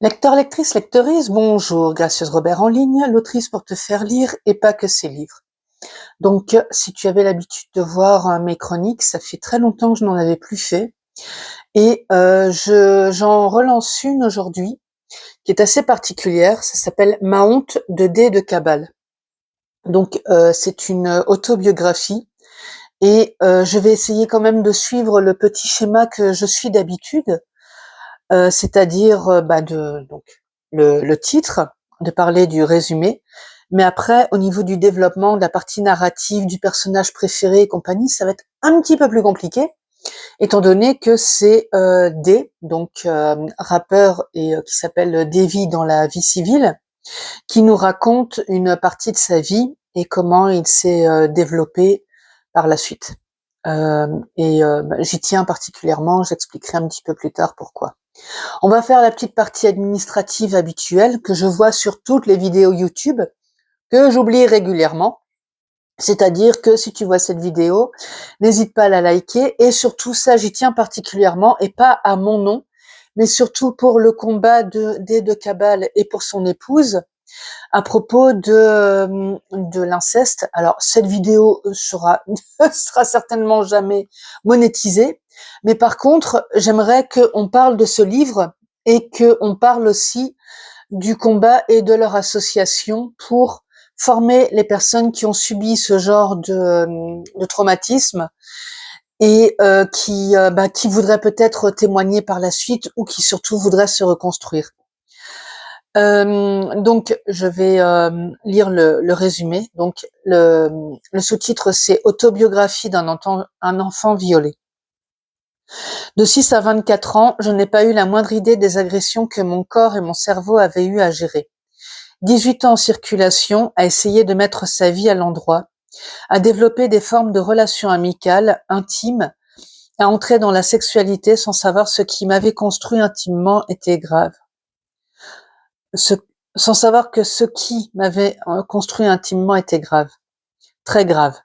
Lecteur, lectrice, lectrice, bonjour, gracieuse Robert en ligne, l'autrice pour te faire lire et pas que ses livres. Donc, si tu avais l'habitude de voir mes chroniques, ça fait très longtemps que je n'en avais plus fait. Et j'en relance une aujourd'hui, qui est assez particulière, ça s'appelle Ma honte de dés de Cabale. Donc, c'est une autobiographie, et je vais essayer quand même de suivre le petit schéma que je suis d'habitude, c'est-à-dire donc le titre, de parler du résumé, mais après au niveau du développement, de la partie narrative, du personnage préféré et compagnie, ça va être un petit peu plus compliqué, étant donné que c'est D, donc rappeur et qui s'appelle Davy dans la vie civile, qui nous raconte une partie de sa vie et comment il s'est développé par la suite. J'y tiens particulièrement, j'expliquerai un petit peu plus tard pourquoi. On va faire la petite partie administrative habituelle que je vois sur toutes les vidéos YouTube, que j'oublie régulièrement. C'est-à-dire que si tu vois cette vidéo, n'hésite pas à la liker, et surtout ça, j'y tiens particulièrement, et pas à mon nom, mais surtout pour le combat de Cabale et pour son épouse, à propos de l'inceste. Alors, cette vidéo sera certainement jamais monétisée, mais par contre, j'aimerais qu'on parle de ce livre et qu'on parle aussi du combat et de leur association pour former les personnes qui ont subi ce genre de traumatisme et qui voudraient peut-être témoigner par la suite ou qui surtout voudraient se reconstruire. Donc, je vais lire le résumé. Donc, le sous-titre, c'est Autobiographie d'un enfant violé. De 6 à 24 ans, je n'ai pas eu la moindre idée des agressions que mon corps et mon cerveau avaient eu à gérer. 18 ans en circulation, à essayer de mettre sa vie à l'endroit, à développer des formes de relations amicales, intimes, à entrer dans la sexualité sans savoir ce qui m'avait construit intimement était grave. Sans savoir que ce qui m'avait construit intimement était grave, très grave.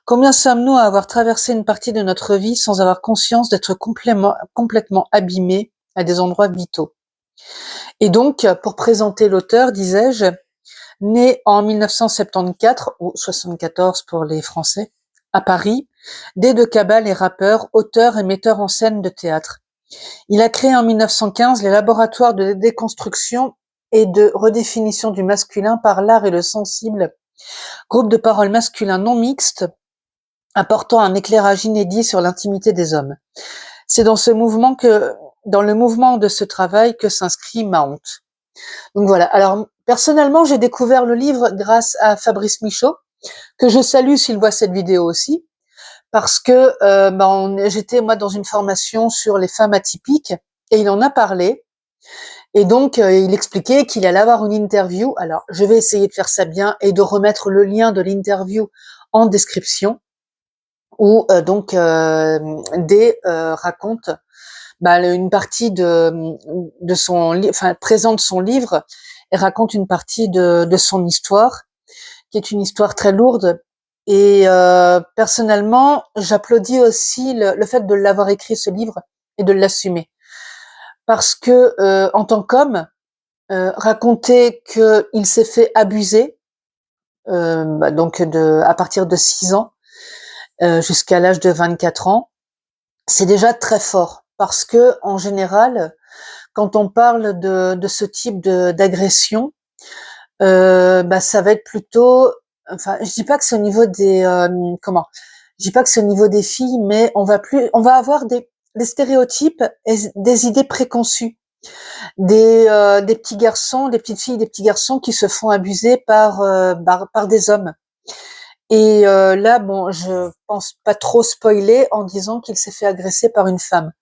Combien sommes-nous à avoir traversé une partie de notre vie sans avoir conscience d'être complètement abîmés à des endroits vitaux? Et donc, pour présenter l'auteur, disais-je, né en 1974, ou 74 pour les Français, à Paris, D de Cabale est rappeur, auteur et metteur en scène de théâtre. Il a créé en 1915 les laboratoires de déconstruction et de redéfinition du masculin par l'art et le sensible, groupe de parole masculin non mixte, apportant un éclairage inédit sur l'intimité des hommes. C'est dans le mouvement de ce travail que s'inscrit Ma honte. Donc voilà. Alors, personnellement, j'ai découvert le livre grâce à Fabrice Michaud, que je salue s'il voit cette vidéo aussi, parce que j'étais moi dans une formation sur les femmes atypiques et il en a parlé. Et donc, il expliquait qu'il allait avoir une interview. Alors, je vais essayer de faire ça bien et de remettre le lien de l'interview en description, où D raconte une partie de son livre, enfin présente son livre et raconte une partie de son histoire, qui est une histoire très lourde. Et personnellement, j'applaudis aussi le fait de l'avoir écrit ce livre et de l'assumer, parce que en tant qu'homme, raconter qu'il s'est fait abuser, à partir de 6 ans jusqu'à l'âge de 24 ans, c'est déjà très fort, parce que en général, quand on parle de ce type d'agression, ça va être plutôt, enfin, je dis pas que c'est au niveau des je dis pas que c'est au niveau des filles, mais on va avoir des stéréotypes et des idées préconçues, des petits garçons, des petites filles, des petits garçons qui se font abuser par des hommes. Et là, bon, je pense pas trop spoiler en disant qu'il s'est fait agresser par une femme.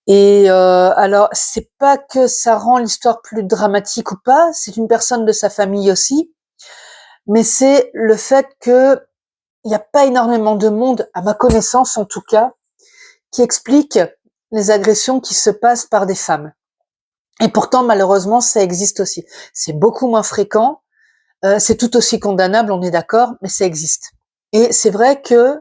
Et alors, c'est pas que ça rend l'histoire plus dramatique ou pas, c'est une personne de sa famille aussi, mais c'est le fait que il n'y a pas énormément de monde, à ma connaissance en tout cas, qui explique les agressions qui se passent par des femmes. Et pourtant, malheureusement, ça existe aussi. C'est beaucoup moins fréquent, c'est tout aussi condamnable, on est d'accord, mais ça existe. Et c'est vrai que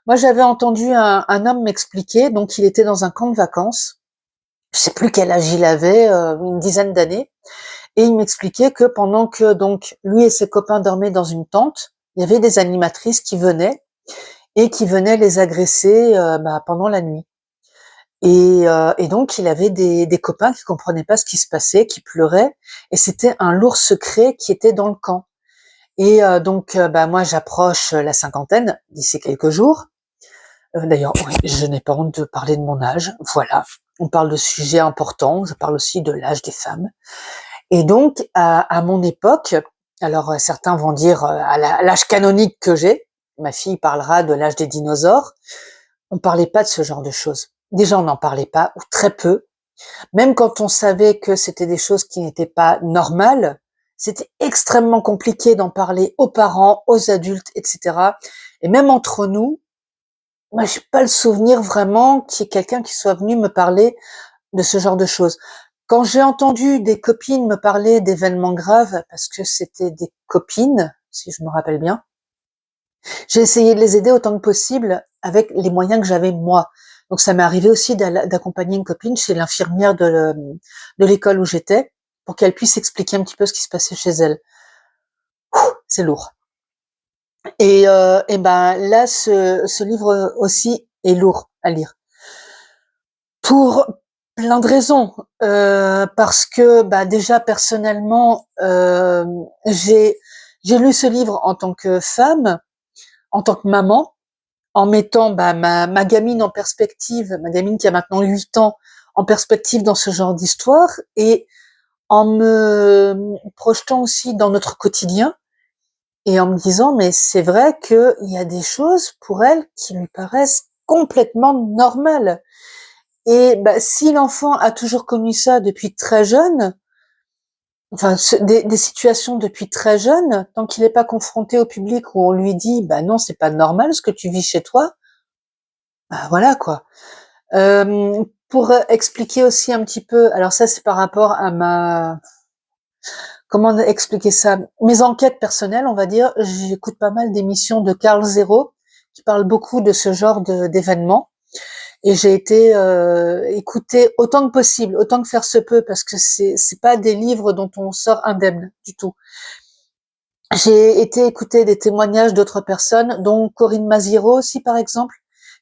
moi, j'avais entendu un homme m'expliquer, donc il était dans un camp de vacances, je sais plus quel âge il avait, une dizaine d'années, et il m'expliquait que pendant que donc lui et ses copains dormaient dans une tente, il y avait des animatrices qui venaient et qui venaient les agresser, pendant la nuit. Et donc il avait des copains qui comprenaient pas ce qui se passait, qui pleuraient, et c'était un lourd secret qui était dans le camp. Moi j'approche la cinquantaine d'ici quelques jours. D'ailleurs, oui, je n'ai pas honte de parler de mon âge, voilà. On parle de sujets importants, je parle aussi de l'âge des femmes. Et donc à mon époque, alors certains vont dire, à l'âge canonique que j'ai, ma fille parlera de l'âge des dinosaures, on parlait pas de ce genre de choses. Déjà, on n'en parlait pas, ou très peu. Même quand on savait que c'était des choses qui n'étaient pas normales, c'était extrêmement compliqué d'en parler aux parents, aux adultes, etc. Et même entre nous, moi, j'ai pas le souvenir vraiment qu'il y ait quelqu'un qui soit venu me parler de ce genre de choses. Quand j'ai entendu des copines me parler d'événements graves, parce que c'était des copines, si je me rappelle bien, j'ai essayé de les aider autant que possible avec les moyens que j'avais moi. Donc ça m'est arrivé aussi d'accompagner une copine chez l'infirmière de l'école où j'étais, pour qu'elle puisse expliquer un petit peu ce qui se passait chez elle. C'est lourd. Et là, ce livre aussi est lourd à lire. Pour plein de raisons. Parce que déjà personnellement, j'ai lu ce livre en tant que femme, en tant que maman, en mettant ma gamine en perspective, ma gamine qui a maintenant 8 ans, en perspective dans ce genre d'histoire, et en me projetant aussi dans notre quotidien, et en me disant mais c'est vrai qu'il y a des choses pour elle qui lui paraissent complètement normales. Et si l'enfant a toujours connu ça depuis très jeune, enfin des situations depuis très jeune, tant qu'il n'est pas confronté au public où on lui dit non, c'est pas normal ce que tu vis chez toi, voilà quoi. Pour expliquer aussi un petit peu, alors ça c'est par rapport à comment expliquer ça? Mes enquêtes personnelles, on va dire, j'écoute pas mal d'émissions de Carl Zero qui parlent beaucoup de ce genre d'événements. Et j'ai été écouter autant que possible, autant que faire se peut, parce que c'est pas des livres dont on sort indemne du tout. J'ai été écouter des témoignages d'autres personnes, dont Corinne Maziero aussi par exemple,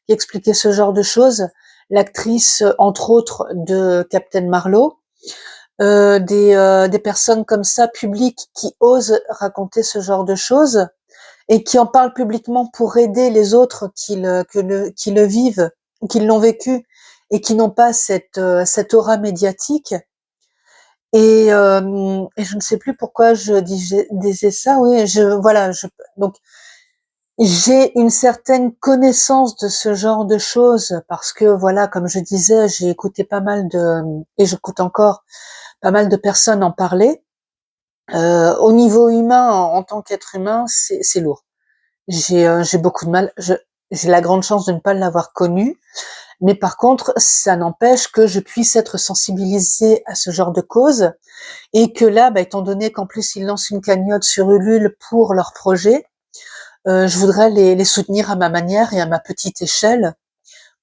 qui expliquait ce genre de choses, l'actrice entre autres de Captain Marlowe, des personnes comme ça publiques qui osent raconter ce genre de choses et qui en parlent publiquement pour aider les autres qui le vivent, qui l'ont vécu et qui n'ont pas cette aura médiatique. Et je ne sais plus pourquoi je disais ça. Oui, donc j'ai une certaine connaissance de ce genre de choses parce que voilà, comme je disais, j'ai écouté pas mal et j'écoute encore pas mal de personnes en parler. Au niveau humain, en tant qu'être humain, c'est lourd. J'ai beaucoup de mal. J'ai la grande chance de ne pas l'avoir connu, mais par contre, ça n'empêche que je puisse être sensibilisée à ce genre de causes et que là, étant donné qu'en plus ils lancent une cagnotte sur Ulule pour leur projet, je voudrais les soutenir à ma manière et à ma petite échelle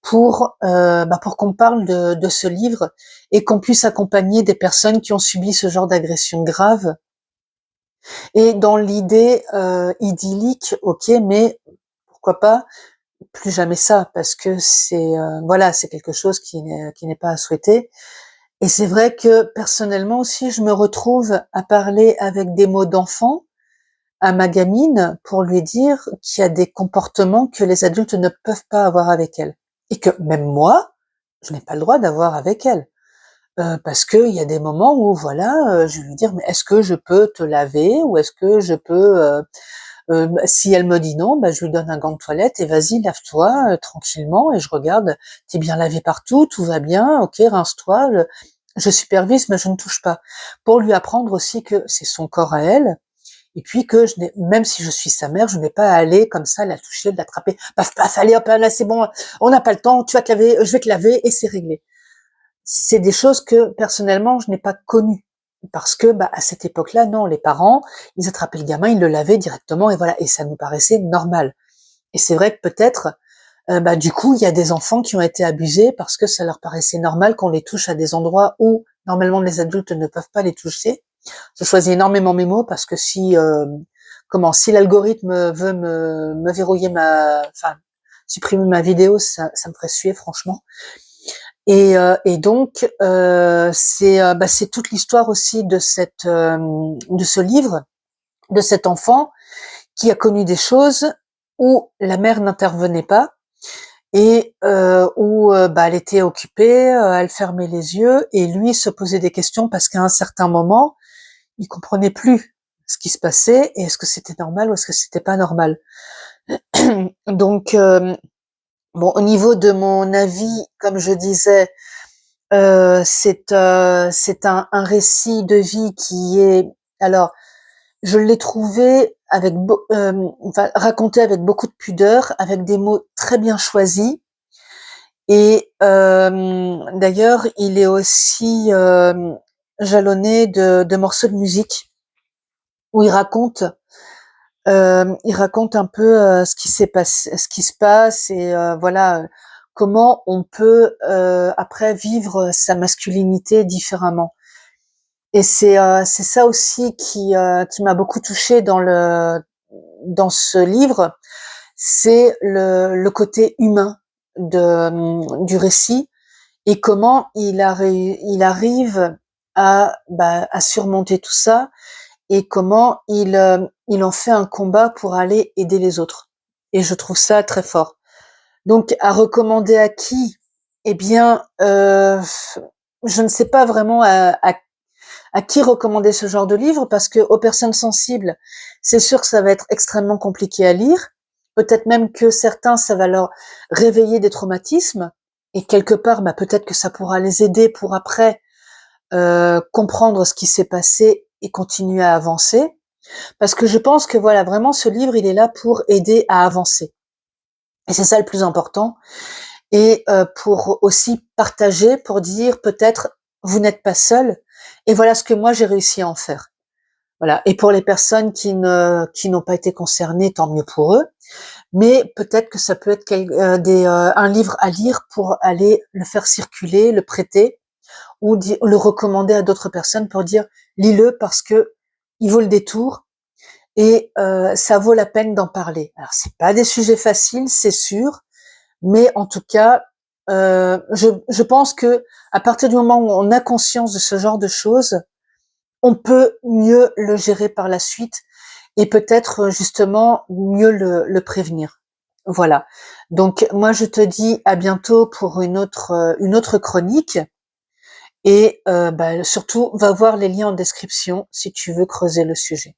pour qu'on parle de ce livre et qu'on puisse accompagner des personnes qui ont subi ce genre d'agression grave. Et dans l'idée idyllique, ok, mais pourquoi pas plus jamais ça, parce que c'est quelque chose qui n'est pas à souhaiter. Et c'est vrai que personnellement aussi, je me retrouve à parler avec des mots d'enfant à ma gamine pour lui dire qu'il y a des comportements que les adultes ne peuvent pas avoir avec elle. Et que même moi, je n'ai pas le droit d'avoir avec elle. Parce qu'il y a des moments où voilà, je vais lui dire: «Mais est-ce que je peux te laver? Ou est-ce que je peux, si elle me dit non, je lui donne un gant de toilette et vas-y lave-toi, tranquillement et je regarde, tu es bien lavé partout, tout va bien, OK, rince-toi, je supervise mais je ne touche pas. Pour lui apprendre aussi que c'est son corps à elle et puis que je n'ai même si je suis sa mère, je n'ai pas à aller comme ça la toucher, l'attraper, paf paf, allez hop là c'est bon, on n'a pas le temps, tu vas te laver, je vais te laver et c'est réglé. C'est des choses que personnellement je n'ai pas connues. Parce que à cette époque-là, non, les parents, ils attrapaient le gamin, ils le lavaient directement et voilà, et ça nous paraissait normal. Et c'est vrai que peut-être bah, du coup, il y a des enfants qui ont été abusés parce que ça leur paraissait normal qu'on les touche à des endroits où normalement les adultes ne peuvent pas les toucher. Je choisis énormément mes mots parce que si l'algorithme veut me verrouiller enfin, supprimer ma vidéo, ça me ferait suer, franchement. Et donc, c'est toute l'histoire aussi de de ce livre, de cet enfant qui a connu des choses où la mère n'intervenait pas et où bah, elle était occupée, elle fermait les yeux et lui se posait des questions parce qu'à un certain moment, il comprenait plus ce qui se passait et est-ce que c'était normal ou est-ce que c'était pas normal. Donc bon, au niveau de mon avis, comme je disais, c'est un récit de vie qui est, alors je l'ai trouvé enfin, raconté avec beaucoup de pudeur, avec des mots très bien choisis. Et d'ailleurs, il est aussi jalonné de morceaux de musique où il raconte un peu ce qui s'est passé, ce qui se passe et voilà comment on peut après vivre sa masculinité différemment. Et c'est ça aussi qui m'a beaucoup touchée dans ce livre, c'est le côté humain du récit et comment il arrive à surmonter tout ça et comment il en fait un combat pour aller aider les autres. Et je trouve ça très fort. Donc à recommander à qui? Eh bien, je ne sais pas vraiment à qui recommander ce genre de livre parce que aux personnes sensibles, c'est sûr que ça va être extrêmement compliqué à lire. Peut-être même que certains, ça va leur réveiller des traumatismes et quelque part, bah, peut-être que ça pourra les aider pour après comprendre ce qui s'est passé et continuer à avancer. Parce que je pense que voilà, vraiment, ce livre, il est là pour aider à avancer. Et c'est ça le plus important. Et pour aussi partager, pour dire peut-être vous n'êtes pas seul. Et voilà ce que moi j'ai réussi à en faire. Voilà. Et pour les personnes qui n'ont pas été concernées, tant mieux pour eux. Mais peut-être que ça peut être un livre à lire pour aller le faire circuler, le prêter ou le recommander à d'autres personnes pour dire lis-le parce que il vaut le détour et ça vaut la peine d'en parler. Alors c'est pas des sujets faciles, c'est sûr, mais en tout cas, je pense que à partir du moment où on a conscience de ce genre de choses, on peut mieux le gérer par la suite et peut-être justement mieux le prévenir. Voilà. Donc moi je te dis à bientôt pour une autre chronique et bah, surtout va voir les liens en description si tu veux creuser le sujet.